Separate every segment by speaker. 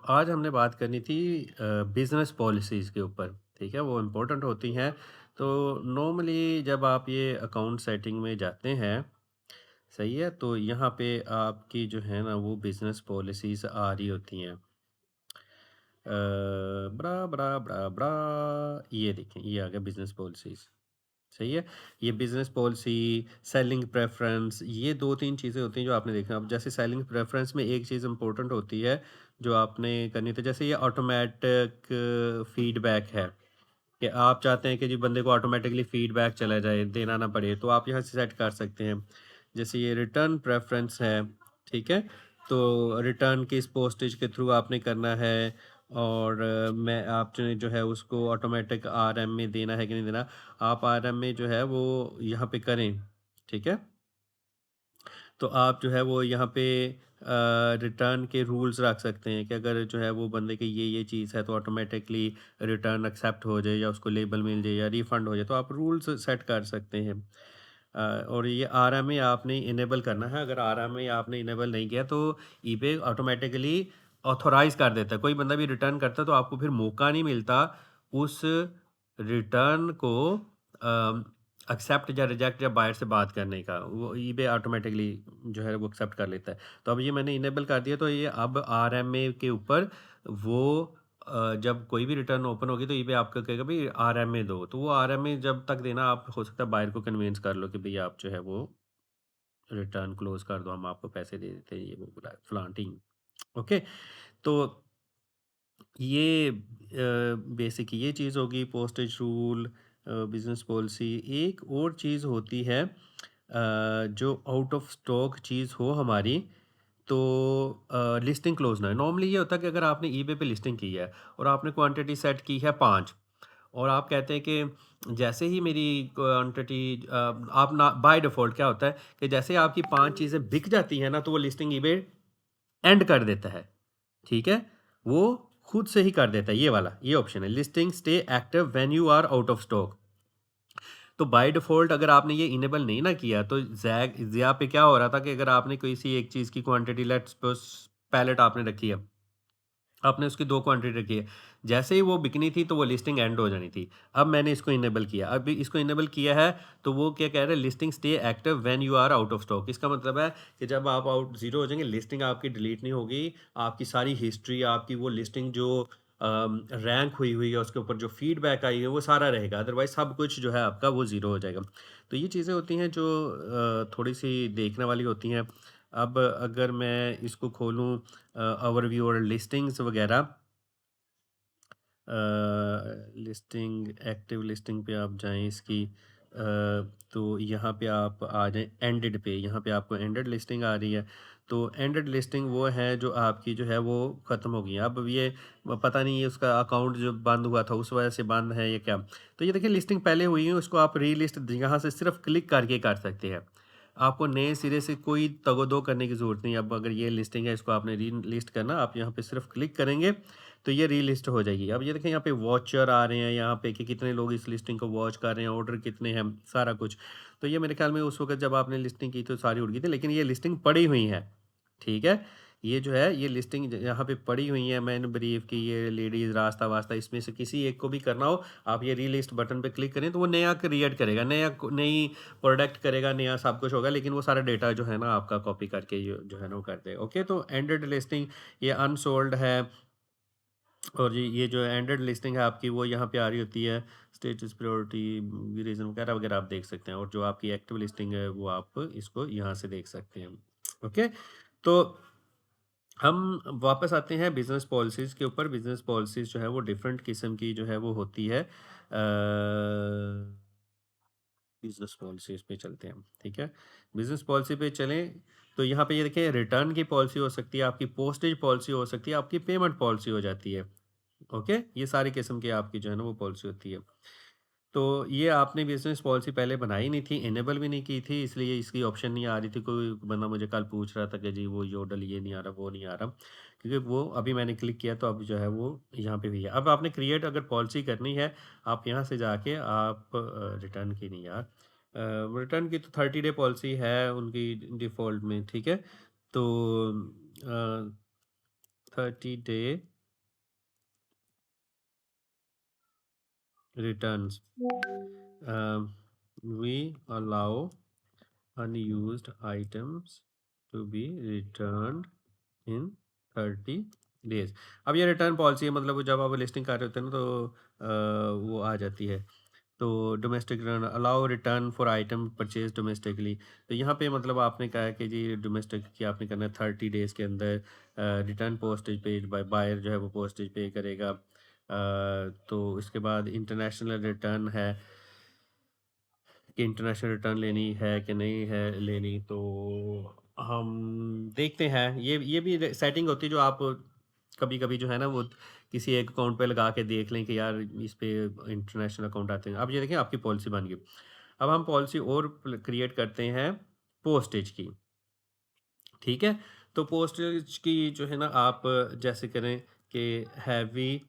Speaker 1: आज हमने बात करनी थी बिज़नेस पॉलिसीज़ के ऊपर, ठीक है? वो इम्पोर्टेंट होती हैं। तो नॉर्मली जब आप ये अकाउंट सेटिंग में जाते हैं, सही है? तो यहाँ पे आपकी जो है ना वो बिज़नेस पॉलिसीज़ आ रही होती हैं। ब्रा, ब्रा, ब्रा, ब्रा, ये देखें, ये आ गया बिज़नेस पॉलिसीज़। सही है? ये बिज़नेस पॉलिसी, सेलिंग प्रेफ़रेंस, ये 2-3 चीज़ें होती हैं जो आपने देखना। अब जैसे सेलिंग प्रेफ़रेंस में एक चीज़ इम्पोर्टेंट होती है जो आपने करनी थी, जैसे ये ऑटोमैटिक फ़ीडबैक है कि आप चाहते हैं कि जी बंदे को ऑटोमैटिकली फ़ीडबैक चला जाए, देना ना पड़े, तो आप यहाँ से सेट कर सकते हैं। जैसे ये रिटर्न प्रेफ़रेंस है, ठीक है? तो रिटर्न किस पोस्टेज के थ्रू आपने करना है और मैं आपने जो है उसको ऑटोमैटिक आरएम में देना है कि नहीं देना। आप आरएम में जो है वो यहाँ पे करें, ठीक है? तो आप जो है वो यहाँ पे रिटर्न के रूल्स रख सकते हैं कि अगर जो है वो बंदे की ये चीज़ है तो ऑटोमेटिकली रिटर्न एक्सेप्ट हो जाए या उसको लेबल मिल जाए या रिफंड हो जाए, तो आप रूल्स सेट कर सकते हैं। और ये आरएमए आपने इनेबल करना है। अगर आरएमए आपने इनेबल नहीं किया तो ईबे ऑटोमेटिकली ऑथोराइज कर देता है। कोई बंदा भी रिटर्न करता है तो आपको फिर मौका नहीं मिलता उस रिटर्न को एक्सेप्ट या रिजेक्ट या बायर से बात करने का। वो ईबे ऑटोमेटिकली जो है वो एक्सेप्ट कर लेता है। तो अब ये मैंने इनेबल कर दिया, तो ये अब आरएमए के ऊपर वो जब कोई भी रिटर्न ओपन होगी तो ईबे आपको कहेगा भई आरएमए दो। तो वो आरएमए जब तक देना, आप हो सकता है बायर को कन्विंस कर लो कि भई आप जो है वो रिटर्न क्लोज़ कर दो, हम आपको पैसे दे देते हैं, ये वो फलां-ढींग। ओके? तो ये बेसिक ये चीज़ होगी, पोस्टेज रूल, बिज़नेस पॉलिसी। एक और चीज़ होती है जो आउट ऑफ स्टॉक चीज़ हो हमारी, तो लिस्टिंग क्लोज़ ना हो। नॉर्मली ये होता है कि अगर आपने ईबे पे लिस्टिंग की है और आपने क्वांटिटी सेट की है 5 और आप कहते हैं कि जैसे ही मेरी क्वांटिटी आप ना बाय डिफ़ॉल्ट क्या होता है कि जैसे ही आपकी 5 चीज़ें बिक जाती हैं ना, तो वो लिस्टिंग ईबे एंड कर देता है। ठीक है? वो खुद से ही कर देता है, ये वाला, ये ऑप्शन है, listing stay active when you are out of stock. तो बाय डिफ़ॉल्ट अगर आपने ये इनेबल नहीं ना किया तो ज़िया पे क्या हो रहा था कि अगर आपने किसी एक चीज़ की क्वांटिटी, लेट्स सपोज़ पैलेट आपने रखी है, आपने उसकी 2 क्वांटिटी रखी है। जैसे ही वो बिकनी थी तो वो लिस्टिंग एंड हो जानी थी। अब मैंने इसको इनेबल किया। अभी इसको इनेबल किया है तो वो क्या कह रहा है, listing stay active when you are out of stock. इसका मतलब है कि जब आप आउट ज़ीरो हो जाएँगे, लिस्टिंग आपकी डिलीट नहीं होगी। आपकी सारी हिस्ट्री, आपकी वो लिस्टिंग जो रैंक हुई है, उसके ऊपर जो फीडबैक आई है, वो सारा रहेगा। अदरवाइज़ सब कुछ जो है आपका वो ज़ीरो हो जाएगा। तो ये चीज़ें होती हैं जो थोड़ी-सी देखने वाली होती हैं। अब अगर मैं इसको खोलूँ ओवरव्यू और लिस्टिंग्स वगैरह, लिस्टिंग, एक्टिव लिस्टिंग पे आप जाएँ इसकी, तो यहाँ पे आप आ जाएँ एंडेड पे, यहाँ पे आपको एंडेड लिस्टिंग आ रही है। तो एंडेड लिस्टिंग वो है जो आपकी जो है वो ख़त्म हो गई है। अब ये पता नहीं है उसका अकाउंट जो बंद हुआ था उस वजह से बंद है या क्या? तो ये देखिए, लिस्टिंग पहले हुई है, उसको आप रीलिस्ट यहाँ से सिर्फ़ क्लिक करके कर सकते हैं। आपको नए सिरे से कोई तगो-दो करने की ज़रूरत नहीं है। अब अगर ये लिस्टिंग है, इसको आपने री-लिस्ट करना, आप यहाँ पे सिर्फ़ क्लिक करेंगे तो ये रीलिस्ट हो जाएगी। अब ये देखें, यहाँ पे वॉचर आ रहे हैं यहाँ पे कि कितने लोग इस लिस्टिंग को वॉच कर रहे हैं, ऑर्डर कितने हैं, सारा कुछ। तो ये मेरे ख़्याल में उस वक़्त जब आपने लिस्टिंग की तो सारी उड़ गई थी, लेकिन ये लिस्टिंग पड़ी हुई है, ठीक है? ये जो है ये लिस्टिंग यहाँ पे पड़ी हुई है, मैंने ब्रीफ की, ये लेडीज़, रास्ता-वास्ता, इसमें से किसी एक को भी करना हो, आप ये रीलिस्ट बटन पे क्लिक करें तो वो नया क्रिएट करेगा, नई प्रोडक्ट करेगा, नया सब कुछ होगा, लेकिन वो सारा डेटा जो है ना आपका कॉपी करके जो है ना वो कर देगा। ओके, तो एंडेड लिस्टिंग ये अनसोल्ड है। और ये जो एंडेड लिस्टिंग है आपकी, वो यहाँ पे आ रही होती है, स्टेटस, प्रायोरिटी, रीज़न वगैरह-वगैरह आप देख सकते हैं, और जो आपकी एक्टिव लिस्टिंग है वो आप इसको यहाँ से देख सकते हैं। ओके? तो हम वापस आते हैं बिज़नेस पॉलिसीज़ के ऊपर। बिज़नेस पॉलिसीज़ जो है वो डिफरेंट किस्म की जो है वो होती है। बिज़नेस पॉलिसीज़ पे चलते हैं, ठीक है? बिज़नेस पॉलिसी पे चलें तो यहाँ पे ये देखिए, रिटर्न की पॉलिसी हो सकती है, आपकी पोस्टेज पॉलिसी हो सकती है, आपकी पेमेंट पॉलिसी हो जाती है। ओके? ये सारी किस्म की आपकी जो है ना वो पॉलिसी होती है। तो ये आपने बिज़नेस पॉलिसी पहले बनाई नहीं थी, इनेबल भी नहीं की थी, इसलिए इसकी ऑप्शन नहीं आ रही थी। कोई बंदा मुझे कल पूछ रहा था कि जी वो योडल ये नहीं आ रहा, वो नहीं आ रहा। क्योंकि वो अभी मैंने क्लिक किया तो अब जो है वो यहाँ पे भी है। अब आपने क्रिएट अगर पॉलिसी करनी है, आप यहाँ से जाके आप रिटर्न की नहीं यार, रिटर्न की तो 30 डे पॉलिसी है उनकी डिफ़ॉल्ट में, ठीक है? तो 30 day, returns. We allow unused items to be returned in 30 days. अब ये रिटर्न पॉलिसी है, मतलब वो जब आप लिस्टिंग कर रहे होते हैं ना तो वो आ जाती है। तो domestic return allow return for item purchase domestically. तो यहाँ पे मतलब आपने कहा है कि जी डोमेस्टिक की आपने करना है 30 डेज़ के अंदर return postage paid by buyer जो है वो पोस्टेज पे करेगा। तो इसके बाद इंटरनेशनल रिटर्न है कि इंटरनेशनल रिटर्न लेनी है कि नहीं है लेनी, तो हम देखते हैं। ये भी सेटिंग होती है जो आप कभी-कभी जो है ना वो किसी एक अकाउंट पे लगा के देख लें कि यार इस पे इंटरनेशनल अकाउंट आते हैं। अब ये देखिए आपकी पॉलिसी बन गई। अब हम पॉलिसी और क्रिएट करते हैं पोस्टेज की, ठीक है? तो पोस्टेज की जो है ना आप जैसे करें कि हैवी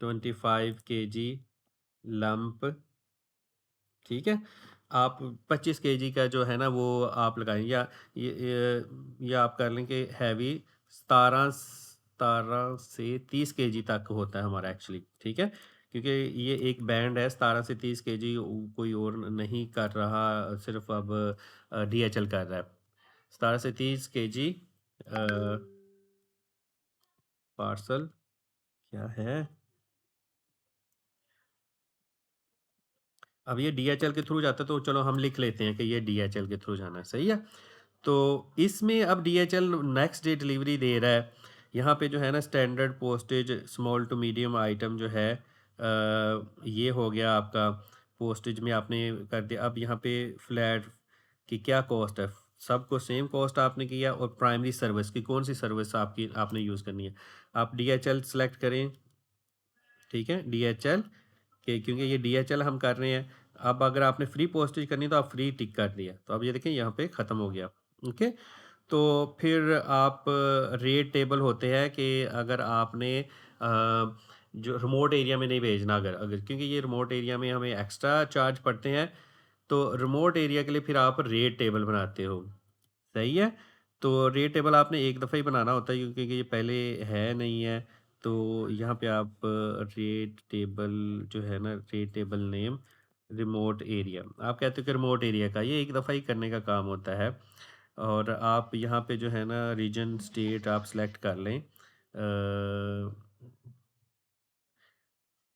Speaker 1: 25 केजी लंप, ठीक है? आप 25 केजी का जो है ना वो आप लगाएँ, या ये आप कर लें कि हैवी 17 से 30 केजी तक होता है हमारा एक्चुअली, ठीक है? क्योंकि ये एक बैंड है 17 से 30 केजी, कोई और नहीं कर रहा, सिर्फ़ अब डीएचएल कर रहा है। 17 से 30 केजी पार्सल क्या है? अब ये डीएचएल के थ्रू जाता है तो चलो हम लिख लेते हैं कि ये डीएचएल के थ्रू जाना है, सही है? तो इसमें अब डीएचएल नेक्स्ट डे डिलीवरी दे रहा है। यहाँ पे जो है ना standard postage small to medium item जो है ये हो गया आपका। पोस्टेज में आपने कर दिया। अब यहाँ पे फ्लैट की क्या कॉस्ट है, सबको सेम कॉस्ट आपने किया, और प्राइमरी सर्विस की कौन सी सर्विस आपकी आपने यूज़ करनी है। आप डीएचएल सेलेक्ट करें, ठीक है, डीएचएल के, क्योंकि ये डीएचएल हम कर रहे हैं। अब अगर आपने फ्री पोस्टेज करनी है तो आप फ्री टिक कर दिया, तो अब ये देखें यहाँ पे ख़त्म हो गया। ओके, तो फिर आप रेट टेबल होते हैं कि अगर आपने जो रिमोट एरिया में नहीं भेजना, अगर अगर क्योंकि ये रिमोट एरिया में हमें एक्स्ट्रा चार्ज पड़ते हैं, तो रिमोट एरिया के लिए फिर आप रेट टेबल बनाते हो, सही है? तो रेट टेबल आपने एक दफ़ा ही बनाना होता है क्योंकि ये पहले है नहीं है। तो यहाँ पे आप रेट टेबल जो है ना, rate table name remote area, आप कहते हो कि रिमोट एरिया का ये एक दफ़ा ही करने का काम होता है। और आप यहाँ पे जो है ना रीजन स्टेट आप सेलेक्ट कर लें।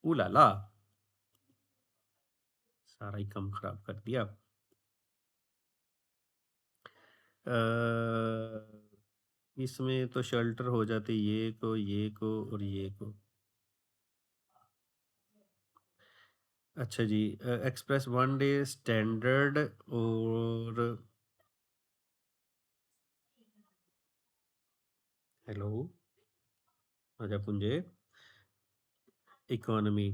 Speaker 1: ऊ ला ला! सारा ही काम खराब कर दिया। अ, इसमें तो शेल्टर हो जाते ये को और ये को। अच्छा जी, एक्सप्रेस वन डे स्टैंडर्ड और हेलो आजा पुंजे इकोनॉमी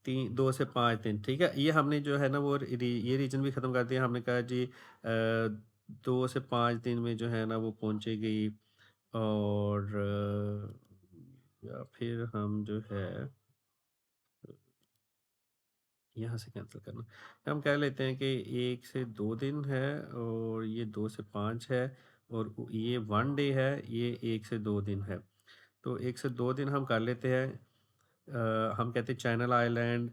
Speaker 1: 2 से 5 दिन, ठीक है? ये हमने जो है ना वो ये रीजन भी ख़त्म कर दिया। हमने कहा जी 2 से 5 दिन में जो है ना वो पहुँचेगी, और या फिर हम जो है यहाँ से कैंसिल करना। हम कह लेते हैं कि 1 से 2 दिन है, और ये 2 से 5 है, और ये 1 डे है, ये 1 से 2 दिन है। तो 1 से 2 दिन हम कर लेते हैं। हम कहते हैं चैनल आइलैंड,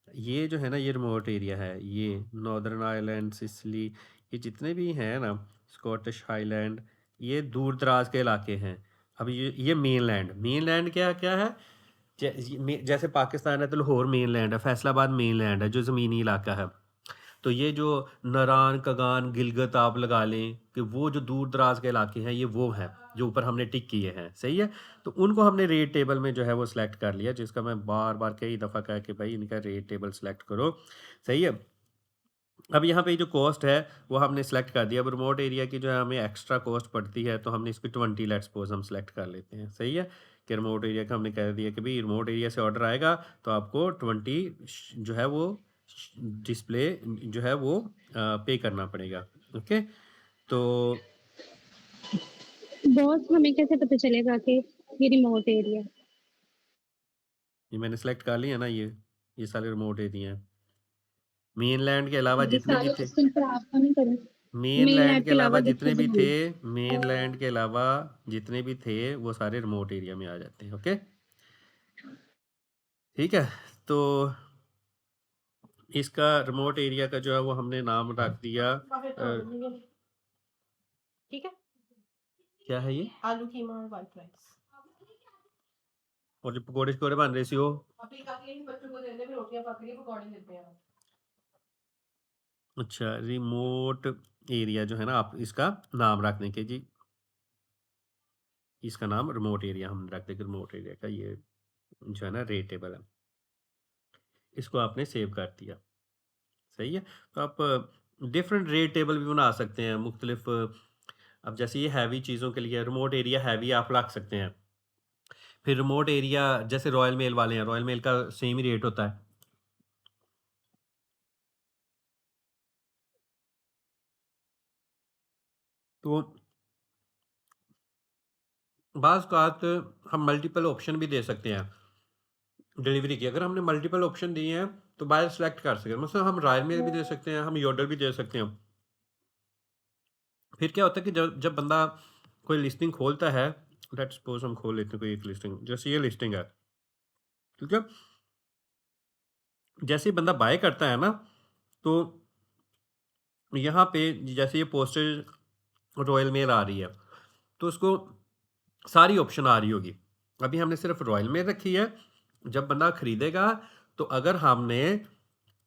Speaker 1: ये जो है ना ये रिमोट एरिया है, ये नॉर्दर्न आइलैंड, सिसिली, ये जितने भी हैं ना, स्कॉटिश हाईलैंड, ये दूर दराज के इलाके हैं। अब ये मेनलैंड क्या क्या है, जैसे पाकिस्तान है तो लाहौर मेनलैंड है, फैसलाबाद मेनलैंड है जो ज़मीनी इलाका है। तो ये जो नारान, कगान, गिलगित आप लगा लें कि वो जो दूर दराज के इलाके हैं ये वो हैं जो ऊपर हमने टिक किए हैं, सही है? तो उनको हमने रेट टेबल में जो है वो सिलेक्ट कर लिया, जिसका मैं बार बार कई दफ़ा कहा कि भाई इनका रेट टेबल सेलेक्ट करो, सही है? अब यहाँ पे जो कॉस्ट है वो हमने सेलेक्ट कर दिया। अब रिमोट एरिया की जो है हमें एक्स्ट्रा कॉस्ट पड़ती है, तो हमने इसकी 20 लेट्स सपोज हम सेलेक्ट कर लेते हैं, सही है? कि रिमोट एरिया का हमने कह दिया कि भाई रिमोट एरिया से ऑर्डर आएगा तो आपको 20 जो है वो डिस्प्ले जो है वो पे करना पड़ेगा। ओके, तो
Speaker 2: बॉस, हमें कैसे पता चलेगा कि ये रिमोट एरिया है?
Speaker 1: ये मैंने सेलेक्ट कर लिया ना, ये सारे रिमोट एरिया हैं। मेनलैंड के अलावा
Speaker 2: ये
Speaker 1: जितने भी
Speaker 2: सारे
Speaker 1: थे,
Speaker 2: उस दिन पर आपका नहीं करें। मेन
Speaker 1: मेनलैंड
Speaker 2: लैब
Speaker 1: के
Speaker 2: के
Speaker 1: अलावा
Speaker 2: अलावा
Speaker 1: जितने
Speaker 2: जितने
Speaker 1: भी
Speaker 2: भी
Speaker 1: थे,
Speaker 2: हैं।
Speaker 1: मेनलैंड के अलावा जितने भी थे वो सारे रिमोट एरिया में आ जाते हैं। ओके, ठीक है? तो इसका रिमोट एरिया का जो है वो हमने नाम रख दिया
Speaker 3: ठीक है,
Speaker 1: क्या है ये,
Speaker 3: आलू कीमा और व्हाइट राइस।
Speaker 1: और जो पकौड़े शकौड़े बन रहे सी वो
Speaker 3: अपनी काकी बच्चों को दे दे, फिर रोटियां पक रही पकौड़े देते हैं।
Speaker 1: अच्छा रिमोट एरिया जो है ना, आप इसका नाम रख दें कि जी इसका नाम रिमोट एरिया हम रख देंगे। रिमोट एरिया का ये जो है ना रेट टेबल है, इसको आपने सेव कर दिया। सही है। तो आप डिफरेंट रेट टेबल भी बना सकते हैं मुख्तलिफ। अब जैसे ये हैवी चीज़ों के लिए रिमोट एरिया हैवी आप रख सकते हैं। फिर रिमोट एरिया जैसे रॉयल मेल वाले हैं, रॉयल मेल का सेम ही रेट होता है। तो बाज़ औक़ात हम मल्टीपल ऑप्शन भी दे सकते हैं डिलीवरी की। अगर हमने मल्टीपल ऑप्शन दिए हैं तो बायर सेलेक्ट कर सकते हैं। मतलब हम रॉयल मेल भी दे सकते हैं, हम योडल भी दे सकते हैं। फिर क्या होता है कि जब जब बंदा कोई लिस्टिंग खोलता है, लेट्स सपोज हम खोल लेते हैं कोई एक लिस्टिंग, जैसे ये लिस्टिंग है, ठीक है। जैसे ही बंदा बाय करता है ना, तो यहाँ पे जैसे ये पोस्टेज रॉयल मेल आ रही है, तो उसको सारी ऑप्शन आ रही होगी। अभी हमने सिर्फ रॉयल मेल रखी है। जब बंदा खरीदेगा तो अगर हमने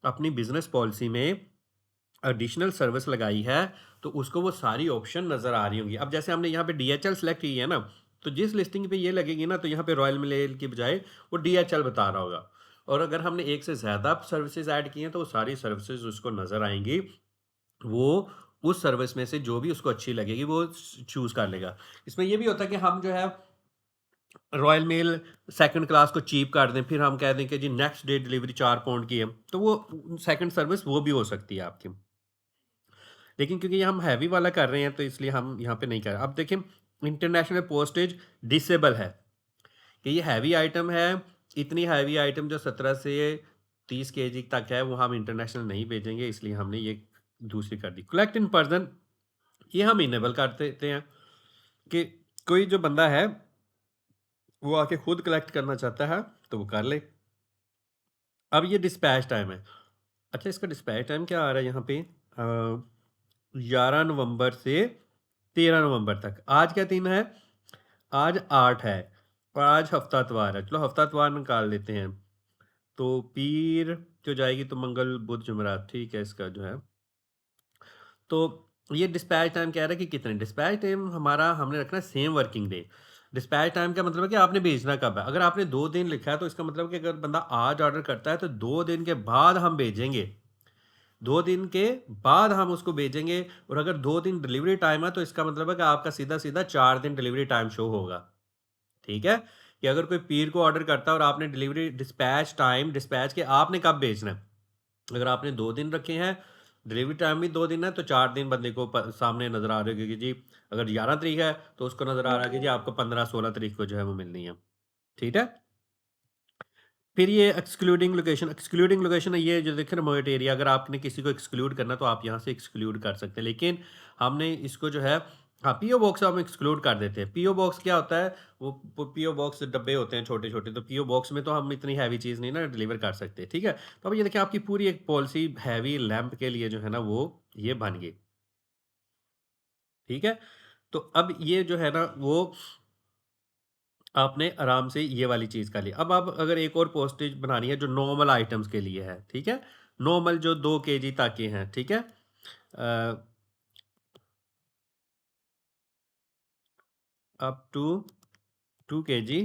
Speaker 1: अपनी बिजनेस पॉलिसी में एडिशनल सर्विस लगाई है तो उसको वो सारी ऑप्शन नज़र आ रही होंगी। अब जैसे हमने यहाँ पे DHL सेलेक्ट की है ना, तो जिस लिस्टिंग पे ये लगेगी ना, तो यहाँ पे रॉयल मेल की बजाय वो DHL बता रहा होगा। और अगर हमने एक से ज़्यादा सर्विसेज ऐड की हैं तो वो सारी सर्विसेज उसको नज़र आएंगी। वो उस सर्विस में से जो भी उसको अच्छी लगेगी वो चूज़ कर लेगा। इसमें ये भी होता है कि हम जो है रॉयल मेल सेकंड क्लास को चीप कर दें, फिर हम कह दें कि जी नेक्स्ट डे डिलीवरी 4 पाउंड की है, तो वो सेकंड सर्विस वो भी हो सकती है आपकी। लेकिन क्योंकि हम हैवी वाला कर रहे हैं तो इसलिए हम यहाँ पे नहीं कर रहे। अब देखिए इंटरनेशनल पोस्टेज डिसेबल है कि ये हैवी आइटम है। इतनी हैवी आइटम जो 17 से 30 kg तक है वो हम इंटरनेशनल नहीं भेजेंगे, इसलिए हमने ये दूसरी कर दी। कलेक्ट इन पर्सन ये हम इनेबल कर देते हैं कि कोई जो बंदा है वो आके खुद कलेक्ट करना चाहता है तो वो कर ले। अब ये डिस्पैच टाइम है। अच्छा इसका डिस्पैच टाइम क्या आ रहा है यहाँ पे, 11 नवंबर से 13 नवंबर तक। आज क्या दिन है, आज 8 है और आज हफ्ता इतवार है। चलो हफ्ता इतवार निकाल लेते हैं, तो पीर जो जाएगी तो मंगल बुध जुमेरात, ठीक है। इसका जो है तो ये डिस्पैच टाइम कह रहा है कि कितने, डिस्पैच टाइम हमारा हमने रखना है same working day. Dispatch time का मतलब है कि आपने भेजना कब है। अगर आपने 2 दिन लिखा है तो इसका मतलब कि अगर बंदा आज ऑर्डर करता है तो 2 दिन के बाद हम भेजेंगे। 2 दिन के बाद हम उसको भेजेंगे। और अगर 2 दिन डिलीवरी टाइम है तो इसका मतलब है कि आपका सीधा सीधा 4 दिन डिलीवरी टाइम शो होगा। ठीक है, कि अगर कोई पीर को ऑर्डर करता है और आपने डिलीवरी डिस्पैच टाइम डिस्पैच के आपने कब भेजना है, अगर आपने 2 दिन रखे हैं, डिलीवरी टाइम भी 2 दिन है, तो 4 दिन बंदे को सामने नज़र आ रहे होगी कि जी अगर 11 तारीख है तो उसको नज़र आ रहा है कि जी आपको 15-16 तारीख को जो है वो मिलनी है। ठीक है। फिर ये एक्सक्लूडिंग लोकेशन है, ये जो देखें रिमोट एरिया, अगर आपने किसी को एक्सक्लूड करना तो आप यहाँ से एक्सक्लूड कर सकते हैं। लेकिन हमने इसको जो है, हाँ पीओ बॉक्स हम एक्सक्लूड कर देते हैं। पीओ बॉक्स क्या होता है, वो पीओ बॉक्स डब्बे होते हैं छोटे छोटे, तो पीओ बॉक्स में तो हम इतनी हैवी चीज़ नहीं ना डिलीवर कर सकते। ठीक है, तो अब ये देखिए आपकी पूरी एक पॉलिसी हैवी लैंप के लिए जो है ना वो ये बन गई। ठीक है, तो अब ये जो है ना वो आपने आराम से ये वाली चीज़ कर ली। अब आप अगर एक और पोस्टेज बनानी है जो नॉर्मल आइटम्स के लिए है, ठीक है, नॉर्मल जो 2 kg तक के हैं, ठीक है, up to 2 kg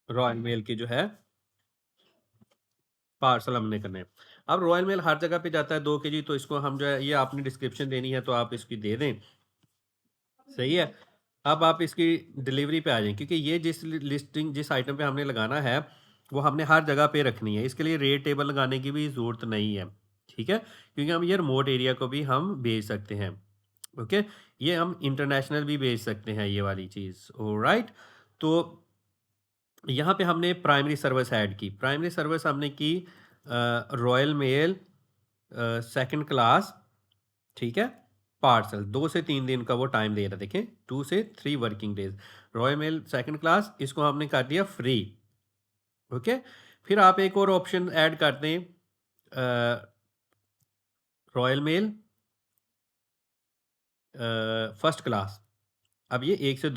Speaker 1: Royal Mail की जो है पार्सल हमने करने हैं। अब रॉयल मेल हर जगह पे जाता है 2 kg, तो इसको हम जो है ये आपने डिस्क्रिप्शन देनी है तो आप इसकी दे दें। सही है। अब आप इसकी डिलीवरी पे आ जाएँ, क्योंकि ये लिस्टिंग जिस आइटम पे हमने लगाना है वो हमने हर जगह पे रखनी है। इसके लिए रेट टेबल लगाने की भी ज़रूरत नहीं है। ठीक है, क्योंकि हम ये रिमोट एरिया को भी हम भेज सकते हैं। ओके, ये हम इंटरनेशनल भी भेज सकते हैं ये वाली चीज़। ऑलराइट, तो यहाँ पे हमने प्राइमरी सर्विस ऐड की। प्राइमरी सर्विस हमने की रॉयल मेल सेकंड क्लास, ठीक है, पार्सल 2 से 3 दिन का वो टाइम दे रहा है। देखें 2 से 3 working days. Royal Mail second class इसको हमने कर दिया फ्री। ओके, फिर आप एक और ऑप्शन ऐड कर दें, रॉयल मेल फर्स्ट क्लास। अब ये 1 से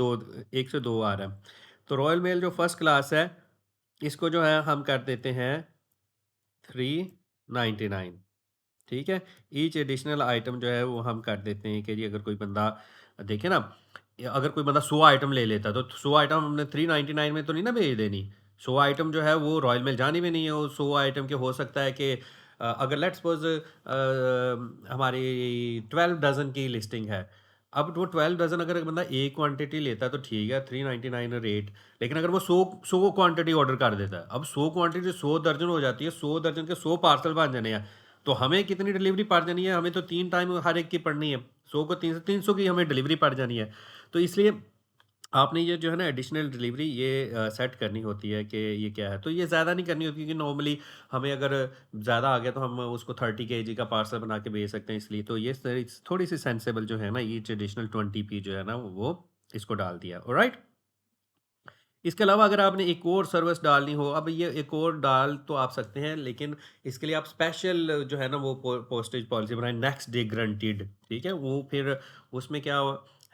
Speaker 1: 2 आ रहा है। तो रॉयल मेल जो फर्स्ट क्लास है, इसको जो है हम कर देते हैं 399। ठीक है, ईच एडिशनल आइटम जो है वो हम कर देते हैं कि जी अगर कोई बंदा देखे ना, अगर कोई बंदा 100 आइटम ले लेता तो 100 आइटम हमने 399 में तो नहीं ना भेज देनी। 100 आइटम जो है वो रॉयल मेल जानी भी नहीं है। वो 100 आइटम के हो सकता है कि अगर लेट्स सपोज हमारी 12 डजन की लिस्टिंग है। अब वो 12 डजन अगर एक बंदा एक क्वांटिटी लेता है तो ठीक है 399 रेट। लेकिन अगर वो 100 क्वांटिटी ऑर्डर कर देता है, अब 100 क्वांटिटी 100 दर्जन हो जाती है, 100 दर्जन के 100 पार्सल बन जाने हैं। तो हमें कितनी डिलीवरी पड़ जानी है, हमें तो 3 टाइम हर एक की पड़नी है, 100 को 300 की हमें डिलीवरी पड़ जानी है। तो इसलिए आपने ये जो है ना एडिशनल डिलीवरी ये सेट करनी होती है कि ये क्या है। तो ये ज़्यादा नहीं करनी होती क्योंकि नॉर्मली हमें अगर ज़्यादा आ गया तो हम उसको 30 केजी का पार्सल बना के भेज सकते हैं। इसलिए तो ये थोड़ी सी सेंसेबल जो है ना, ये एडिशनल 20p जो है ना वो इसको डाल दिया। ऑलराइट, इसके अलावा अगर आपने एक और सर्विस डालनी हो, अब ये एक और डाल तो आप सकते हैं, लेकिन इसके लिए आप स्पेशल जो है ना वो पोस्टेज पॉलिसी बनाएं, नेक्स्ट डे गारंटीड। ठीक है, वो फिर उसमें क्या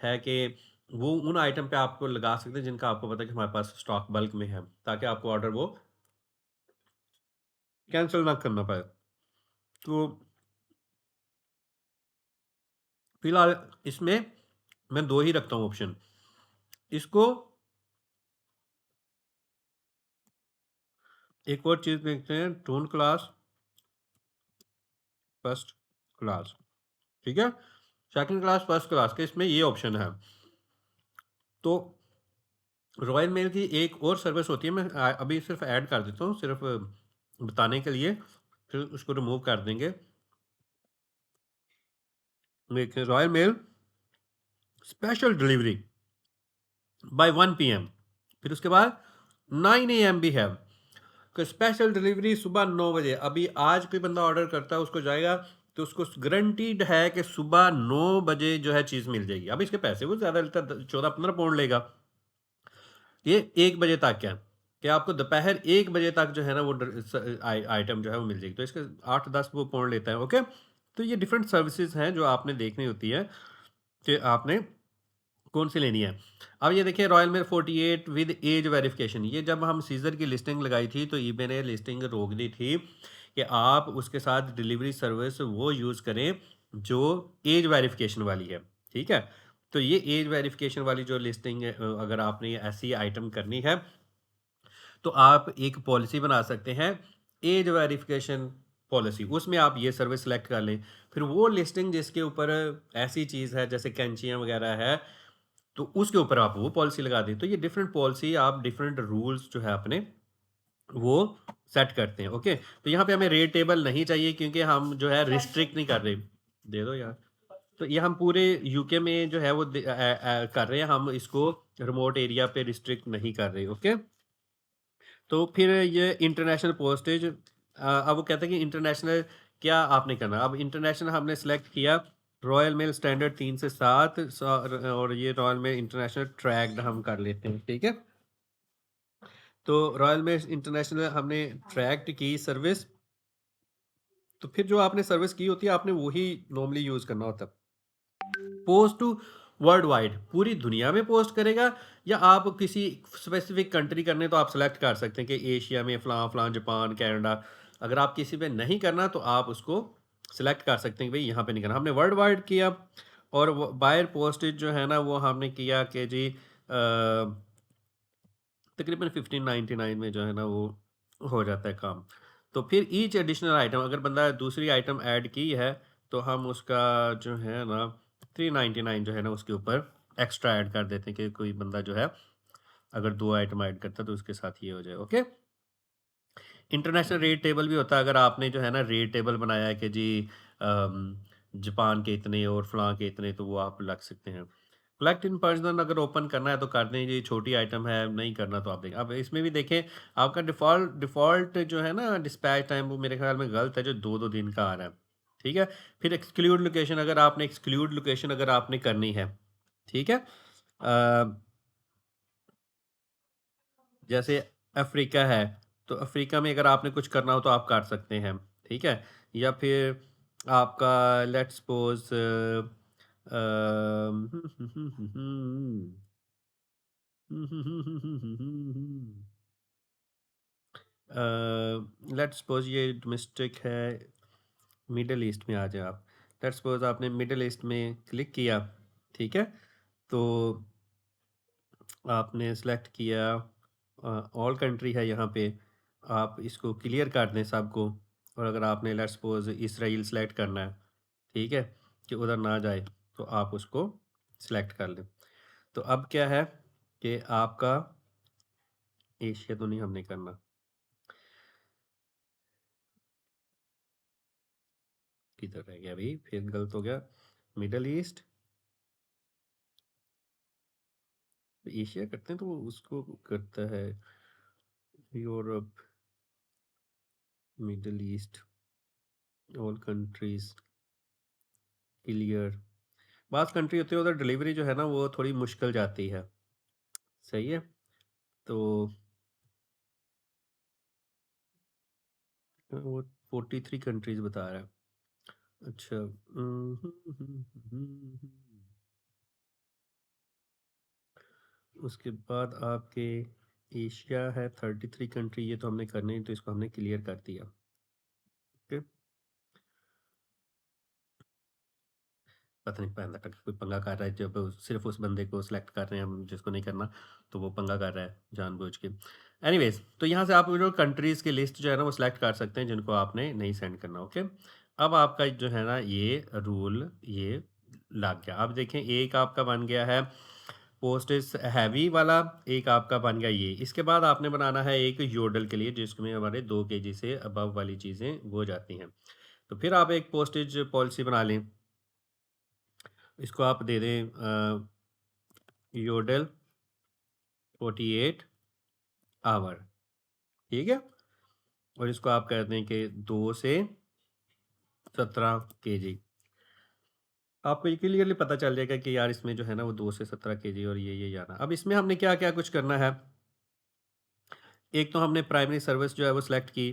Speaker 1: है कि वो उन आइटम पे आपको लगा सकते हैं जिनका आपको पता है कि हमारे पास स्टॉक बल्क में है, ताकि आपको ऑर्डर वो कैंसिल ना करना पाए। तो फिलहाल इसमें मैं 2 ही रखता हूँ ऑप्शन। इसको एक और चीज़ देखते हैं, टोन क्लास, फर्स्ट क्लास। ठीक है, सेकंड क्लास, फर्स्ट क्लास के इसमें ये ऑप्शन है। तो रॉयल मेल की एक और सर्विस होती है, मैं अभी सिर्फ ऐड कर देता हूँ, सिर्फ बताने के लिए, फिर उसको रिमूव कर देंगे। देखिए, Royal Mail special delivery by 1 PM, फिर उसके बाद 9 AM भी है कि स्पेशल डिलीवरी सुबह 9 बजे। अभी आज कोई बंदा ऑर्डर करता है, उसको जाएगा तो उसको गारंटीड है कि सुबह 9 बजे जो है चीज़ मिल जाएगी। अब इसके पैसे वो ज़्यादा लेता है, 14-15 पाउंड लेगा। ये 1 बजे तक है कि आपको दोपहर 1 बजे तक जो है ना वो आइटम जो है वो मिल जाएगी। तो इसके 8-10 वो पाउंड लेता है। ओके, तो ये डिफरेंट सर्विसेज हैं जो आपने देखनी होती है कि आपने कौन सी लेनी है। अब ये देखिए, Royal Mail 48 with age verification, ये जब हम सीजर की लिस्टिंग लगाई थी तो ईबे ने लिस्टिंग रोक दी थी कि आप उसके साथ डिलीवरी सर्विस वो यूज़ करें जो एज वेरिफिकेशन वाली है। ठीक है, तो ये एज वेरिफिकेशन वाली जो लिस्टिंग है, अगर आपने ऐसी आइटम करनी है तो आप एक पॉलिसी बना सकते हैं, एज वेरिफिकेशन पॉलिसी। उसमें आप ये सर्विस सेलेक्ट कर लें। फिर वो लिस्टिंग जिसके ऊपर ऐसी चीज़ है जैसे कैंचियाँ वगैरह है, तो उसके ऊपर आप वो पॉलिसी लगा दें। तो ये डिफरेंट पॉलिसी, आप डिफरेंट रूल्स जो है अपने वो सेट करते हैं। ओके, तो यहाँ पे हमें रेट टेबल नहीं चाहिए क्योंकि हम जो है रिस्ट्रिक्ट नहीं कर रहे। दे दो यार। तो ये हम पूरे यूके में जो है वो कर रहे हैं, हम इसको रिमोट एरिया पे रिस्ट्रिक्ट नहीं कर रहे। ओके, तो फिर ये इंटरनेशनल पोस्टेज, अब वो कहते हैं कि इंटरनेशनल क्या आपने करना। अब इंटरनेशनल हमने सेलेक्ट किया, रॉयल मेल स्टैंडर्ड 3 से 7, और ये रॉयल मेल इंटरनेशनल ट्रैक्ड हम कर लेते हैं। ठीक है, तो रॉयल मेल इंटरनेशनल हमने ट्रैक्ड की सर्विस। तो फिर जो आपने सर्विस की होती है आपने वही नॉर्मली यूज़ करना होता है। पोस्ट टू वर्ल्ड वाइड, पूरी दुनिया में पोस्ट करेगा, या आप किसी स्पेसिफिक कंट्री करने तो आप सेलेक्ट कर सकते हैं कि एशिया में फ़लाँ फ़लाँ, जापान, कनाडा। अगर आप किसी पे नहीं करना तो आप उसको सेलेक्ट कर सकते हैं कि भाई यहाँ पे नहीं करना। हमने वर्ल्ड वाइड किया, और बायर पोस्टेज जो है ना वो हमने किया कि जी तकरीबन 1599 में जो है ना वो हो जाता है काम। तो फिर ईच एडिशनल आइटम, अगर बंदा दूसरी आइटम ऐड की है तो हम उसका जो है ना 399 जो है ना उसके ऊपर एक्स्ट्रा ऐड कर देते हैं कि कोई बंदा जो है अगर 2 आइटम ऐड करता है तो उसके साथ ये हो जाए। ओके, इंटरनेशनल रेट टेबल भी होता है। अगर आपने जो है ना रेट टेबल बनाया है कि जी जापान के इतने और फलां के इतने, तो वो आप लग सकते हैं। कलेक्ट इन पर्सन अगर ओपन करना है तो कर दें, ये छोटी आइटम है, नहीं करना तो आप देखें। अब इसमें भी देखें, आपका डिफ़ॉल्ट जो है ना डिस्पैच टाइम, वो मेरे ख्याल में गलत है, जो 2-2 दिन का आ रहा है। ठीक है, फिर एक्सक्लूड लोकेशन, अगर आपने एक्सक्लूड लोकेशन अगर आपने करनी है, ठीक है, जैसे अफ्रीका है तो अफ्रीका में अगर आपने कुछ करना हो तो आप कर सकते हैं, ठीक है? या फिर आपका लेट्स सपोज़ लेट्स सपोज़ ये डोमेस्टिक है, मिडल ईस्ट में आ जाएँ आप। लेट्स सपोज़ आपने मिडल ईस्ट में क्लिक किया, ठीक है? तो आपने सेलेक्ट किया ऑल कंट्री है यहाँ पे, आप इसको क्लियर कर दें सबको। और अगर आपने लेट्स सपोज़ इसराइल सेलेक्ट करना है, ठीक है? कि उधर ना जाए, तो आप उसको सेलेक्ट कर लें। तो अब क्या है कि आपका एशिया तो नहीं हमने करना, किधर रह गया भई? फिर गलत हो गया। मिडल ईस्ट, एशिया करते हैं तो वो उसको करता है Europe, middle east, all countries, clear. बात कंट्री होती है उधर डिलीवरी जो है ना वो थोड़ी मुश्किल जाती है, सही है? तो वो 43 कंट्रीज़ बता रहा है। अच्छा उसके बाद आपके एशिया है 33 कंट्री, ये तो हमने करने ही तो इसको हमने क्लियर कर दिया। ओके, पता नहीं पैंदा तक कोई पंगा कर रहा है जब सिर्फ उस बंदे को सिलेक्ट कर रहे हैं हम जिसको नहीं करना, तो वो पंगा कर रहा है जानबूझ के। एनीवेज, तो यहाँ से आप जो कंट्रीज़ की लिस्ट जो है ना वो सिलेक्ट कर सकते हैं जिनको आपने नहीं सेंड करना। ओके, अब आपका जो है ना ये रूल ये लग गया। अब देखें एक आपका बन गया है पोस्टेज हैवी वाला, एक आपका बन गया ये। इसके बाद आपने बनाना है एक योडल के लिए जिसमें हमारे 2 केजी से अबव वाली चीज़ें वो जाती हैं। तो फिर आप एक पोस्टेज पॉलिसी बना लें, इसको आप दे दें योडल 48 आवर, ठीक है? और इसको आप कह दें कि 2 से 17 केजी। आपको ये क्लियरली पता चल जाएगा कि यार इसमें जो है ना वो 2 से 17 केजी और ये जाना। अब इसमें हमने क्या-क्या कुछ करना है। एक तो हमने प्राइमरी सर्विस जो है वो सिलेक्ट की।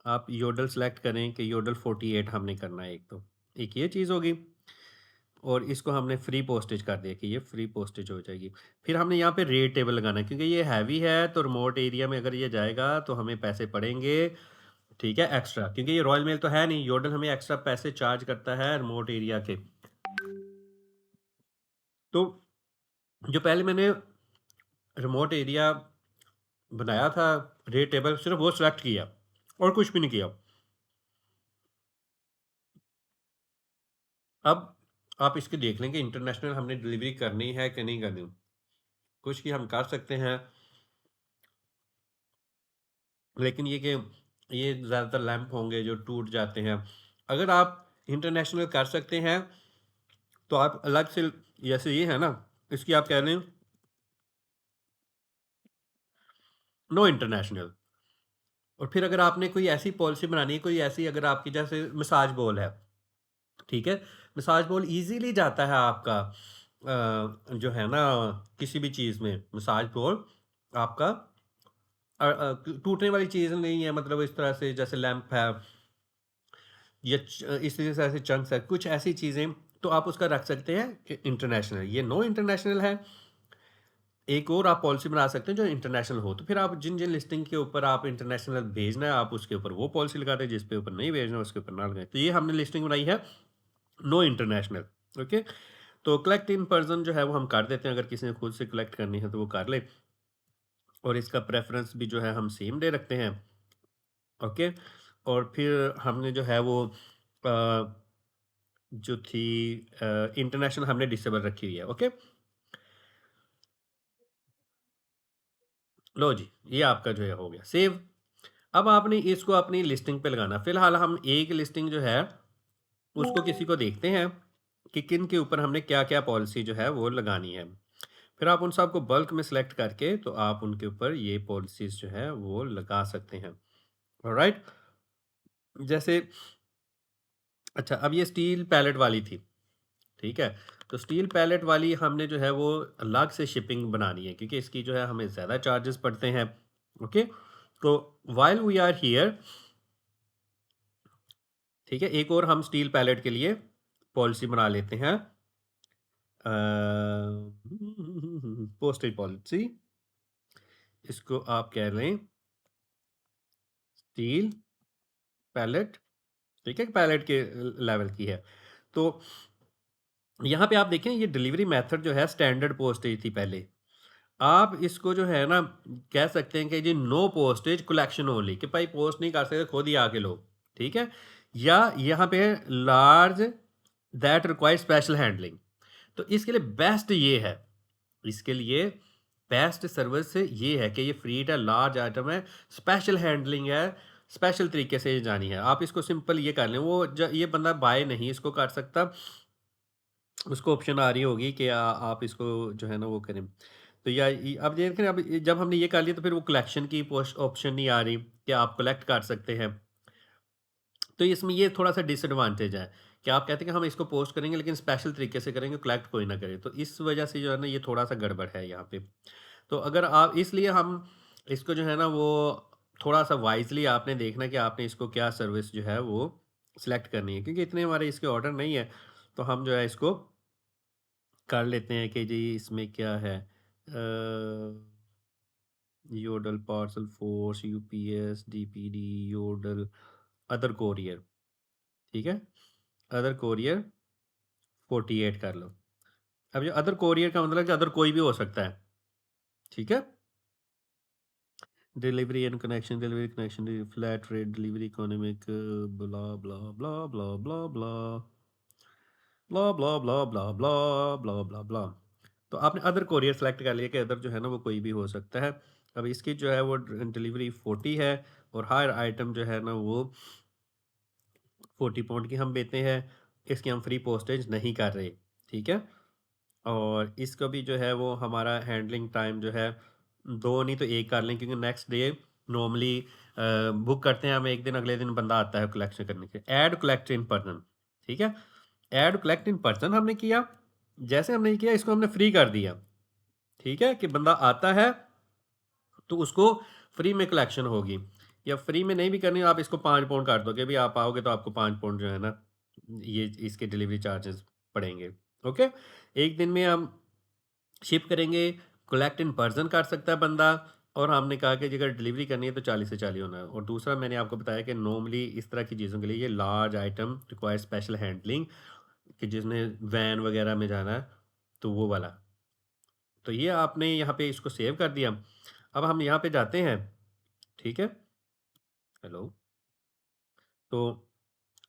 Speaker 1: आप योडल सेलेक्ट करें कि योडल 48 हमने करना है एक तो। एक ये चीज़ होगी और इसको हमने फ्री पोस्टेज कर दिया कि ये फ्री पोस्टेज हो जाएगी। फिर हमने यहाँ पे रेट टेबल लगाना है क्योंकि ये हैवी है तो रिमोट एरिया में अगर ये जाएगा तो हमें पैसे पड़ेंगे, ठीक है, एक्स्ट्रा। क्योंकि ये रॉयल मेल तो है नहीं, योडल हमें एक्स्ट्रा पैसे चार्ज करता है रिमोट एरिया के। तो जो पहले मैंने रिमोट एरिया बनाया था रेट टेबल सिर्फ वो सेलेक्ट किया और कुछ भी नहीं किया। अब आप इसके देख लें कि इंटरनेशनल हमने डिलीवरी करनी है कि नहीं करनी। कुछ की हम कर सकते हैं, लेकिन ये कि ये ज़्यादातर लैंप होंगे जो टूट जाते हैं। अगर आप इंटरनेशनल कर सकते हैं, तो आप अलग से जैसे ये है ना, इसकी आप कह लें नो इंटरनेशनल। और फिर अगर आपने कोई ऐसी पॉलिसी बनानी है, कोई ऐसी अगर आपकी जैसे मसाज बॉल है, ठीक है? मसाज बॉल ईज़िली जाता है आपका जो है ना किसी भी चीज़ में मसाज बॉल आपका टूटने वाली चीज़ नहीं है, मतलब इस तरह से जैसे लैंप है या इस तरह से चंक्स है, कुछ ऐसी चीज़ें तो आप उसका रख सकते हैं कि इंटरनेशनल। ये नो इंटरनेशनल है। एक और आप पॉलिसी बना सकते हैं जो इंटरनेशनल हो, तो फिर आप जिन-जिन लिस्टिंग के ऊपर आप इंटरनेशनल भेजना है, आप उसके ऊपर वो पॉलिसी लगा दें, जिस पे ऊपर नहीं भेजना उसके ऊपर ना लगाएँ। तो ये हमने लिस्टिंग बनाई है नो इंटरनेशनल, ओके? तो कलेक्ट इन पर्सन जो है वो हम कर देते हैं, अगर किसी ने खुद से कलेक्ट करनी है तो वो कर ले। और इसका प्रेफ़रेंस भी जो है हम सेम डे रखते हैं, ओके? और फिर हमने जो है वो अ, जो थी इंटरनेशनल हमने डिसेबल रखी हुई है, ओके? लो जी, ये आपका जो है हो गया सेव। अब आपने इसको अपनी लिस्टिंग पे लगाना। फ़िलहाल हम एक लिस्टिंग जो है, उसको किसी को देखते हैं कि किन के ऊपर हमने क्या-क्या पॉलिसी जो है वो लगानी है। फिर आप उन सबको बल्क में सेलेक्ट करके तो आप उनके ऊपर ये पॉलिसीज़ जो है वो लगा सकते हैं। ऑलराइट? जैसे अच्छा अब ये स्टील पैलेट वाली थी, ठीक है? तो स्टील पैलेट वाली हमने जो है वो अलग से शिपिंग बनानी है क्योंकि इसकी जो है हमें ज़्यादा चार्जेस पड़ते हैं, ओके? तो while we are here, ठीक है, एक और हम स्टील पैलेट के लिए पॉलिसी बना लेते हैं, पोस्टेज पॉलिसी, इसको आप कह लें स्टील पैलेट, ठीक है, पैलेट के लेवल की है। तो यहाँ पे आप देखें ये डिलीवरी मेथड जो है स्टैंडर्ड पोस्टेज थी पहले, आप इसको जो है ना कह सकते हैं कि जी नो पोस्टेज कलेक्शन ओनली, कि भाई पोस्ट नहीं कर सकते, खुद ही आके लो, ठीक है। या यहाँ पे large that require special handling, तो इसके लिए बेस्ट ये है, इसके लिए बेस्ट सर्विस ये है कि ये फ्री है, लार्ज आइटम है, स्पेशल हैंडलिंग है, स्पेशल तरीके से ये जानी है। आप इसको सिंपल ये कर लें, वो ये बंदा बाय नहीं इसको कर सकता, उसको ऑप्शन आ रही होगी कि आप इसको जो है ना वो करें। तो या अब देखें, अब जब हमने ये कर लिया तो फिर वो कलेक्शन की ऑप्शन नहीं आ रही कि आप कलेक्ट कर सकते हैं। तो इसमें ये थोड़ा सा डिसएडवांटेज है कि आप कहते हैं कि हम इसको पोस्ट करेंगे लेकिन स्पेशल तरीके से करेंगे, कलेक्ट कोई ना करे, तो इस वजह से जो है ना ये थोड़ा सा गड़बड़ है यहाँ पे। तो अगर आप इसलिए हम इसको जो है ना वो थोड़ा सा वाइजली आपने देखना कि आपने इसको क्या सर्विस जो है वो सिलेक्ट करनी है, क्योंकि इतने हमारे इसके ऑर्डर नहीं है, तो हम जो है इसको कर लेते हैं कि जी इसमें क्या है, Yodel, Parcelforce, UPS, DPD, Yodel, other courier, ठीक है, अदर कोरियर 48 कर लो। अब ये अदर कोरियर का मतलब कि अदर कोई भी हो सकता है, ठीक है। Delivery and connection, delivery connection, flat rate, delivery economic, blah blah blah blah blah blah blah blah blah blah blah blah blah blah. तो आपने अदर कोरियर सेलेक्ट कर लिया कि अदर जो है ना वो कोई भी हो सकता है। अब इसकी जो है वो डिलीवरी 40 है और हर आइटम जो है ना वो 40 पाउंड की हम देते हैं, इसकी हम फ्री पोस्टेज नहीं कर रहे, ठीक है। और इसका भी जो है वो हमारा हैंडलिंग टाइम जो है 2 नहीं तो 1 कर लें, क्योंकि नेक्स्ट डे नॉर्मली बुक करते हैं हम, एक दिन अगले दिन बंदा आता है कलेक्शन करने के। ऐड कलेक्ट इन पर्सन, ठीक है, ऐड कलेक्ट इन पर्सन हमने किया, जैसे हमने किया इसको हमने फ्री कर दिया, ठीक है, कि बंदा आता है तो उसको फ्री में कलेक्शन होगी। या फ्री में नहीं भी करनी, आप इसको 5 पाउंड कर दोगे, भी आप आओगे तो आपको 5 पाउंड जो है ना ये इसके डिलीवरी चार्जेस पड़ेंगे, ओके। एक दिन में हम शिप करेंगे, कलेक्ट इन पर्सन कर सकता है बंदा, और हमने कहा कि अगर डिलीवरी करनी है तो 40 से 40 होना है। और दूसरा मैंने आपको बताया कि नॉर्मली इस तरह की चीज़ों के लिए ये large item require special handling, कि जिसने वैन वगैरह में जाना है, तो वो वाला। तो ये आपने यहाँ पे इसको सेव कर दिया। अब हम यहाँ पे जाते हैं, ठीक है, हेलो, तो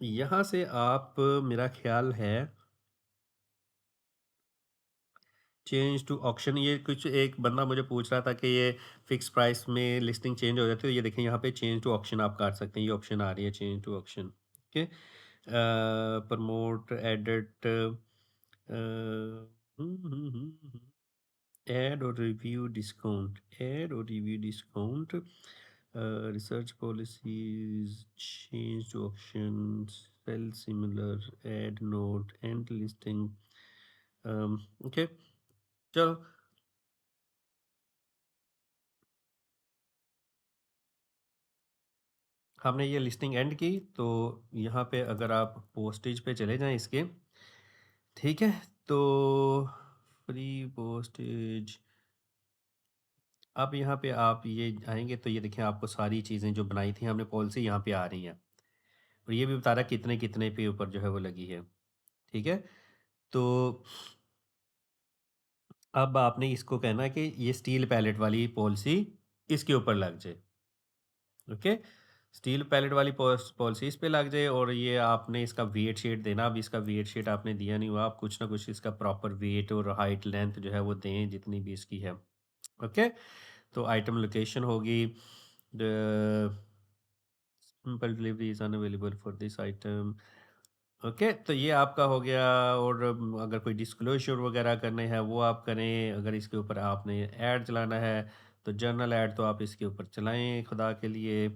Speaker 1: यहाँ से आप मेरा ख्याल है चेंज टू ऑक्शन, ये कुछ एक बंदा मुझे पूछ रहा था कि ये फिक्स प्राइस में लिस्टिंग चेंज हो जाती है, तो ये देखें यहाँ पे चेंज टू ऑक्शन आप कर सकते हैं, ये ऑप्शन आ रही है change to auction, okay. Promote edit, add और रिव्यू डिस्काउंट, ऐड और review discount, research policies, change to auction, sell similar, add note, end listing, okay, चलो। हमने ये लिस्टिंग एंड की, तो यहाँ पे अगर आप पोस्टेज पे चले जाएं इसके, ठीक है, तो फ्री पोस्टेज, अब यहाँ पे आप ये आएंगे तो ये देखें आपको सारी चीज़ें जो बनाई थी हमने पॉलिसी यहाँ पे आ रही हैं, और ये भी बता रहा है कितने कितने पे ऊपर जो है वो लगी है, ठीक है। तो अब आपने इसको कहना है कि ये स्टील पैलेट वाली पॉलिसी इसके ऊपर लग जाए, ओके, स्टील पैलेट वाली पॉलिसी इस पे लग जाए, और ये आपने इसका वेट शीट देना। अब इसका वेट शीट आपने दिया नहीं हुआ, आप कुछ ना कुछ इसका प्रॉपर वेट और हाइट लेंथ जो है वो दें जितनी भी इसकी है, ओके। तो आइटम लोकेशन होगी, simple delivery is unavailable for this item, okay. तो ये आपका हो गया। और अगर कोई डिस्क्लोजर वगैरह करने हैं वो आप करें, अगर इसके ऊपर आपने ऐड चलाना है तो जर्नल ऐड तो आप इसके ऊपर चलाएं खुदा के लिए,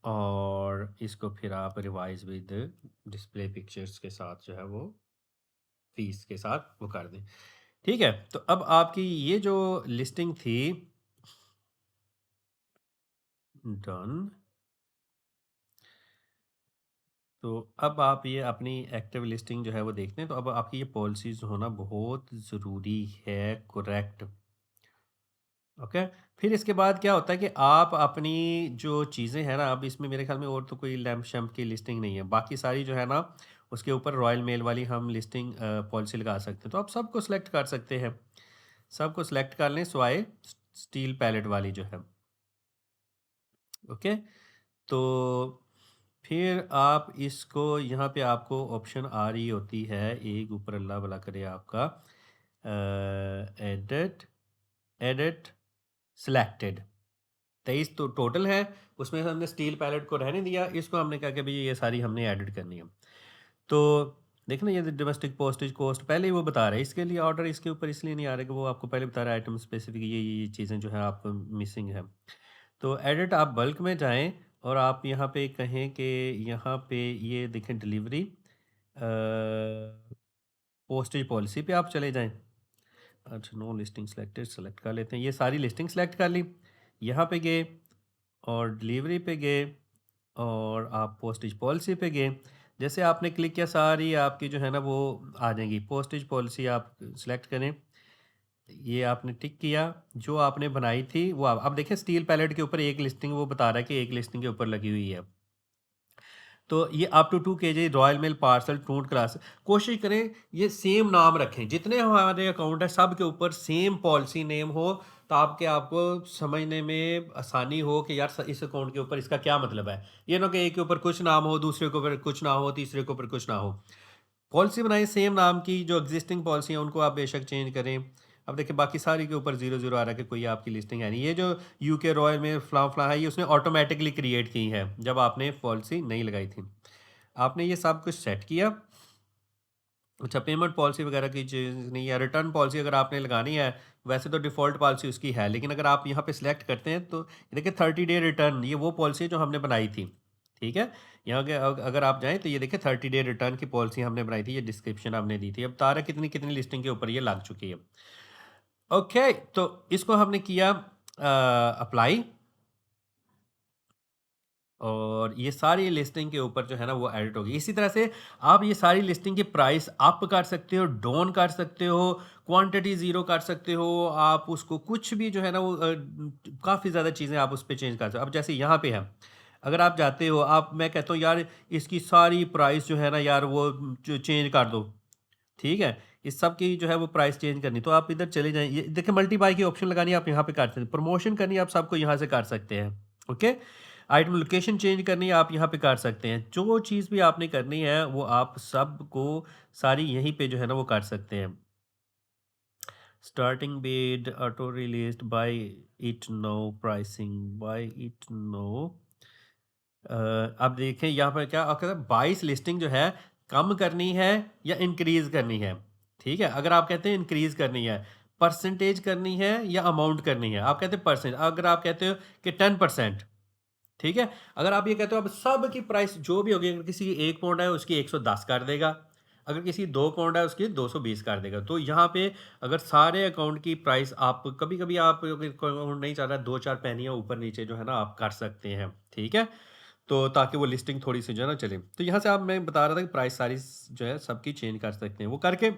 Speaker 1: और इसको फिर आप रिवाइज विद डिस्प्ले पिक्चर्स के साथ जो है वो फीस के साथ वो कर दें, ठीक है। तो अब आपकी ये जो लिस्टिंग थी डन। तो अब आप ये अपनी एक्टिव लिस्टिंग जो है वो देखते हैं, तो अब आपकी ये पॉलिसीज़ होना बहुत ज़रूरी है, करेक्ट। ओके। फिर इसके बाद क्या होता है कि आप अपनी जो चीज़ें हैं ना, अब इसमें मेरे ख्याल में और तो कोई लैंप शैम्प की लिस्टिंग नहीं है, बाकी सारी जो है ना उसके ऊपर रॉयल मेल वाली हम लिस्टिंग पॉलिसी लगा सकते हैं। तो आप सबको सिलेक्ट कर सकते हैं, सबको सिलेक्ट कर लें स्वाए स्टील पैलेट वाली जो है। ओके। तो फिर आप इसको यहाँ पे आपको ऑप्शन आ रही होती है एक, ऊपर अल्लाह भला करे आपका, एडिट, एडिट सिलेक्टेड 23 तो टोटल है, उसमें से हमने स्टील पैलेट को रहने दिया, इसको हमने कहा कि भाई ये सारी हमने ऐडिट करनी है। तो देखना ये डोमेस्टिक पोस्टेज कॉस्ट पहले ही वो बता रहा है, इसके लिए ऑर्डर इसके ऊपर इसलिए नहीं आ रहा कि वो आपको पहले बता रहा है आइटम स्पेसिफिक ये चीज़ें जो है आपको मिसिंग है। तो एडिट आप बल्क में जाएं और आप यहाँ पे कहें कि यहाँ पे ये देखें डिलीवरी पोस्टेज पॉलिसी पे आप चले जाएं। अच्छा, नो लिस्टिंग सेलेक्टेड सेलेक्ट कर लेते हैं, ये सारी लिस्टिंग सेलेक्ट कर ली, यहाँ पे गए और डिलीवरी पे गए और आप पोस्टेज पॉलिसी पे गए। जैसे आपने क्लिक किया सारी आपकी जो है ना वो आ जाएंगी। पोस्टेज पॉलिसी आप सिलेक्ट करें, ये आपने टिक किया, जो आपने बनाई थी वो अब देखिए स्टील पैलेट के ऊपर एक लिस्टिंग वो बता रहा है कि एक लिस्टिंग के ऊपर लगी हुई है। तो ये up to 2 kg Royal Mail parcel टूट क्लास, कोशिश करें ये सेम नाम रखें, जितने हमारे अकाउंट है सब के ऊपर सेम पॉलिसी नेम हो, ताकि आपको समझने में आसानी हो कि यार इस अकाउंट के ऊपर इसका क्या मतलब है। ये ना कि एक के ऊपर कुछ नाम हो, दूसरे के ऊपर कुछ ना हो, तीसरे के ऊपर कुछ ना हो। पॉलिसी बनाएं सेम नाम की, जो एग्जिस्टिंग पॉलिसी है उनको आप बेशक चेंज करें। अब देखिए बाकी सारी के ऊपर 0 0 आ रहा है कि कोई आपकी लिस्टिंग है नहीं। ये जो यूके रॉयल में फ्ला है, ये उसने ऑटोमेटिकली क्रिएट की है जब आपने पॉलिसी नहीं लगाई थी। आपने ये सब कुछ सेट किया। अच्छा, पेमेंट पॉलिसी वगैरह की चीज़ नहीं है। रिटर्न पॉलिसी अगर आपने लगानी है, वैसे तो डिफ़ॉल्ट पॉलिसी उसकी है, लेकिन अगर आप यहाँ पे सिलेक्ट करते हैं तो देखिए 30 डे रिटर्न, ये वो पॉलिसी है जो हमने बनाई थी। ठीक है, यहाँ के अगर आप जाएँ तो ये देखिए 30 डे रिटर्न की पॉलिसी हमने बनाई थी, ये डिस्क्रिप्शन हमने दी थी। अब तारा कितनी कितनी लिस्टिंग के ऊपर ये लग चुकी है। ओके, तो इसको हमने किया अप्लाई, और ये सारी लिस्टिंग के ऊपर जो है ना वो एडिट होगी। इसी तरह से आप ये सारी लिस्टिंग की प्राइस अप कर सकते हो, डाउन कर सकते हो, क्वांटिटी ज़ीरो कर सकते हो, आप उसको कुछ भी जो है ना वो काफ़ी ज़्यादा चीज़ें आप उस पर चेंज कर सकते हो। अब जैसे यहाँ पे है, अगर आप जाते हो, आप मैं कहता हूँ यार इसकी सारी प्राइस जो है ना यार वो चेंज कर दो, ठीक है, इस सब की जो है वो प्राइस चेंज करनी, तो आप इधर चले जाएँ, ये देखिए मल्टीबाई की ऑप्शन लगानी आप यहाँ पे कर सकते हैं, प्रमोशन करनी आप सबको यहाँ से कर सकते हैं। ओके, आइटम लोकेशन चेंज करनी है आप यहाँ पे कर सकते हैं। जो चीज़ भी आपने करनी है वो आप सबको सारी यहीं पे जो है ना वो कर सकते हैं। Starting bid auto released buy it now, pricing buy it now. अब देखें यहाँ पर क्या कहता है, 22 लिस्टिंग जो है कम करनी है या इंक्रीज करनी है। ठीक है, अगर आप कहते हैं इंक्रीज करनी है, परसेंटेज करनी है या अमाउंट करनी है, आप कहते हैं परसेंट, अगर आप कहते हो कि 10%, ठीक है, अगर आप ये कहते हो अब सब की प्राइस जो भी होगी, अगर किसी की 1 पाउंड है उसकी 110 कर देगा, अगर किसी 2 पाउंड है उसकी 220 कर देगा। तो यहाँ पे अगर सारे अकाउंट की प्राइस आप कभी कभी आप अकाउंट नहीं चाह रहा, 2 4 पैनियाँ ऊपर नीचे जो है ना आप कर सकते हैं। ठीक है, तो ताकि वो लिस्टिंग थोड़ी सी जो है ना चले। तो यहाँ से आप, मैं बता रहा था कि प्राइस सारी जो है सबकी चेंज कर सकते हैं। वो करके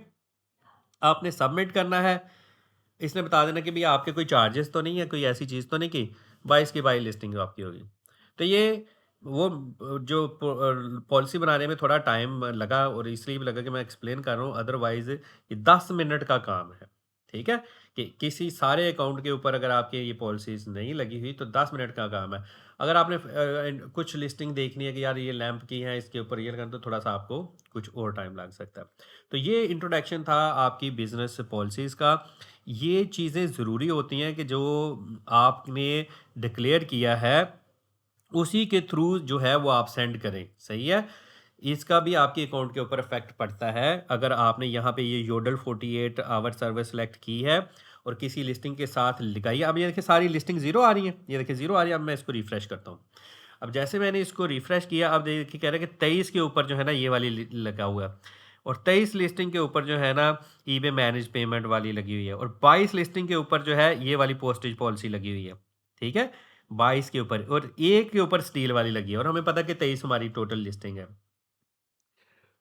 Speaker 1: आपने सबमिट करना है, इसने बता देना कि भैया आपके कोई चार्जेस तो नहीं है, कोई ऐसी चीज़ तो नहीं कि 22 की 22 लिस्टिंग आपकी होगी। तो ये वो जो पॉलिसी बनाने में थोड़ा टाइम लगा, और इसलिए भी लगा कि मैं एक्सप्लेन कर रहा हूँ, अदरवाइज़ ये 10 मिनट का काम है। ठीक है, कि किसी सारे अकाउंट के ऊपर अगर आपकी ये पॉलिसीज़ नहीं लगी हुई तो 10 मिनट का काम है। अगर आपने कुछ लिस्टिंग देखनी है कि यार ये लैंप की है, इसके ऊपर ये करना, तो थोड़ा सा आपको कुछ और टाइम लग सकता है। तो ये इंट्रोडक्शन था आपकी बिजनेस पॉलिसीज़ का। ये चीज़ें ज़रूरी होती हैं कि जो आपने डिक्लेयर किया है उसी के थ्रू जो है वो आप सेंड करें। सही है, इसका भी आपके अकाउंट के ऊपर इफेक्ट पड़ता है। अगर आपने यहाँ पे ये योडल 48 आवर सर्विस सेलेक्ट की है और किसी लिस्टिंग के साथ लगाई है, अब ये देखिए सारी लिस्टिंग ज़ीरो आ रही है, ये देखिए ज़ीरो आ रही है। अब मैं इसको रिफ़्रेश करता हूँ। अब जैसे मैंने इसको रिफ़्रेश किया, अब देखिए कह रहा है कि 23 के ऊपर जो है ना ये वाली लगा हुआ है, और 23 लिस्टिंग के ऊपर जो है ना ईबे मैनेज पेमेंट वाली लगी हुई है, और 22 लिस्टिंग के ऊपर जो है ये वाली पोस्टेज पॉलिसी लगी हुई है। ठीक है, 22 के ऊपर और एक के ऊपर स्टील वाली लगी है और हमें पता है कि 23 हमारी टोटल लिस्टिंग है।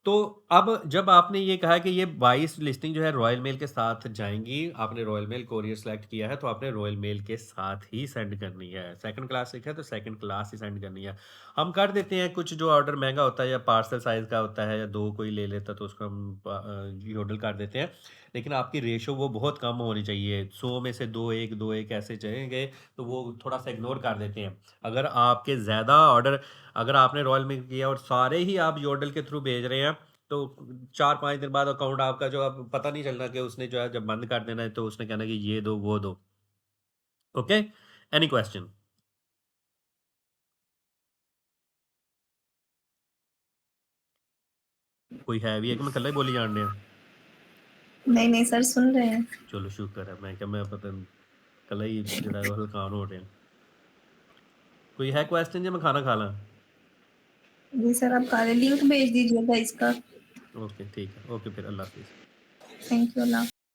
Speaker 1: तो अब जब आपने ये कहा कि ये 22 लिस्टिंग जो है रॉयल मेल के साथ जाएँगी, आपने रॉयल मेल कोरियर सेलेक्ट किया है, तो आपने रॉयल मेल के साथ ही सेंड करनी है। सेकंड क्लास लिखा है, तो सेकंड क्लास ही सेंड करनी है। हम कर देते हैं कुछ जो ऑर्डर महँगा होता है या पार्सल साइज़ का होता है या 2 कोई ले लेता है, तो उसको हम यॉडल कर देते हैं। लेकिन आपकी रेशो वो बहुत कम होनी चाहिए। 100 में से 2-1, 2-1 ऐसे जाएँगे, तो वो थोड़ा-सा इग्नोर कर देते हैं। अगर आपके ज़्यादा ऑर्डर अगर आपने रॉयल मेल किया और सारे ही आप योडल के थ्रू भेज रहे हैं, तो 4-5 दिन बाद अकाउंट आपका जो अब पता नहीं चलना कि उसने जो है जब बंद कर देना है, तो उसने कहना कि ये दो, वो दो। ओके? Any question? कोई है भी है कि मैं कल्ला ही बोली जान डया?
Speaker 4: नहीं नहीं सर सुन रहे हैं।
Speaker 1: चलो शुक्र है, मैं क्या मैं पता कल्ला ही जेड़ा है हलकान हो रहा। कोई है क्वेश्चन या मैं खाना खा ला?
Speaker 4: जी सर आप कार्य लिंक भेज दीजिएगा इसका।
Speaker 1: ओके, ठीक है। ओके फिर अल्लाह हाफ़िज़।
Speaker 4: Thank you Allah